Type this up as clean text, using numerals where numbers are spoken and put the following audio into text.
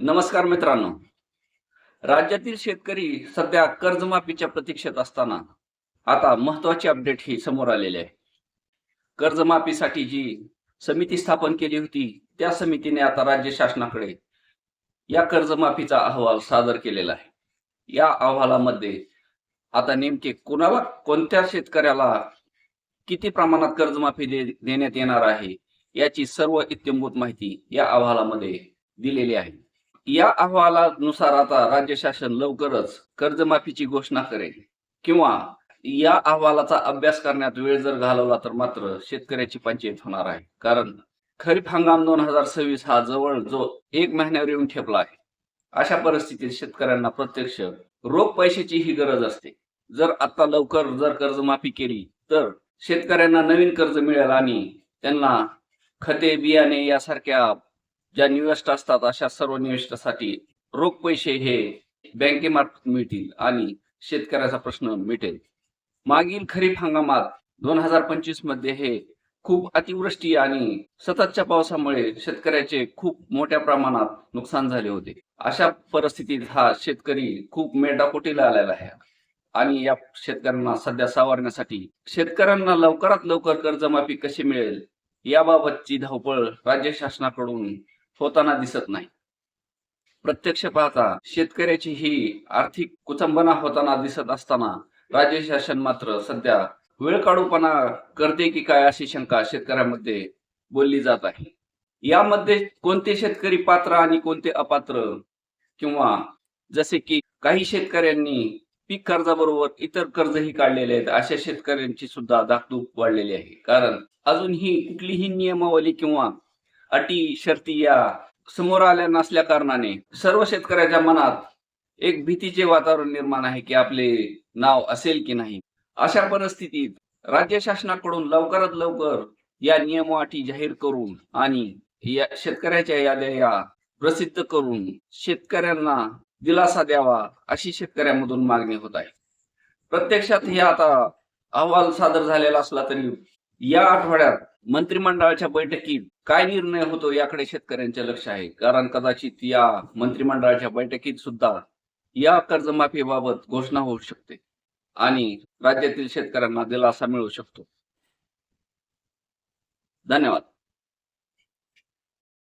नमस्कार मित्रांनो. राज्यातील शेतकरी सध्या कर्जमाफीच्या प्रतीक्षेत असताना आता महत्वाची अपडेट ही समोर आलेली आहे. कर्जमाफीसाठी जी समिती स्थापन केली होती, त्या समितीने आता राज्य शासनाकडे या कर्जमाफीचा अहवाल सादर केलेला आहे. या अहवालामध्ये आता नेमके कोणाला, कोणत्या शेतकऱ्याला किती प्रमाणात कर्जमाफी देण्यात येणार आहे, याची सर्व इत्थंभूत माहिती या अहवालामध्ये दिलेली आहे. या अहवालानुसार आता राज्य शासन लवकरच कर्जमाफीची घोषणा करेल किंवा या अहवालाचा अभ्यास करण्यात वेळ जर घालवला तर मात्र शेतकऱ्याची पंचायत होणार आहे. कारण खरीप हंगाम 2026 हा जवळ जो 1 महिन्यावर येऊन ठेपला आहे. अशा परिस्थितीत शेतकऱ्यांना प्रत्यक्ष रोख पैशाची ही गरज असते. जर आता लवकर जर कर्जमाफी केली तर शेतकऱ्यांना नवीन कर्ज मिळेल आणि त्यांना खते, बियाणे यासारख्या ज्या निविष्ट असतात अशा सर्व निविष्टासाठी रोख पैसे हे बँकेमार्फत मिळतील आणि शेतकऱ्याचा प्रश्न मिटेल. मागील खरीप हंगामात 2025 मध्ये हे खूप अतिवृष्टी आणि सततच्या पावसामुळे शेतकऱ्याचे खूप मोठ्या प्रमाणात नुकसान झाले होते. अशा परिस्थितीत हा शेतकरी खूप मेटाकुटीला आलेला आहे आणि या शेतकऱ्यांना सध्या सावरण्यासाठी शेतकऱ्यांना लवकरात लवकर कर्जमाफी कशी मिळेल याबाबतची धावपळ राज्य शासनाकडून होताना दिसत नाही. प्रत्यक्ष पाहता शेतकऱ्याची ही आर्थिक कुचंबना होताना दिसत असताना राज्य शासन मात्र सध्या वेळ काढूपणा करते की काय अशी शंका शेतकऱ्यांमध्ये बोलली जात आहे. यामध्ये कोणते शेतकरी पात्र आणि कोणते अपात्र, किंवा जसे की काही शेतकऱ्यांनी पीक कर्जाबरोबर इतर कर्जही काढलेले आहेत, अशा शेतकऱ्यांची सुद्धा धाकधूक वाढलेली आहे. कारण अजूनही कुठलीही नियमावली किंवा अटी शर्ती या समोर आल्या नसल्या कारणाने सर्व शेतकऱ्याच्या मनात एक भीतीचे वातावरण निर्माण आहे की आपले नाव असेल की नाही. अशा परिस्थितीत राज्य शासनाकडून लवकरात लवकर या नियम अटी जाहीर करून आणि या शेतकऱ्याच्या याद्या या प्रसिद्ध करून शेतकऱ्यांना दिलासा द्यावा अशी शेतकऱ्यांमधून मागणी होत आहे. प्रत्यक्षात हे आता अहवाल सादर झालेला असला तरी या आठवड्यात मंत्रिमंडळाच्या बैठकीत काय निर्णय होतो याकडे शेतकऱ्यांचे लक्ष आहे. कारण कदाचित या मंत्रिमंडळाच्या बैठकीत सुद्धा या कर्जमाफीबाबत घोषणा होऊ शकते आणि राज्यातील शेतकऱ्यांना दिलासा मिळू शकतो. धन्यवाद.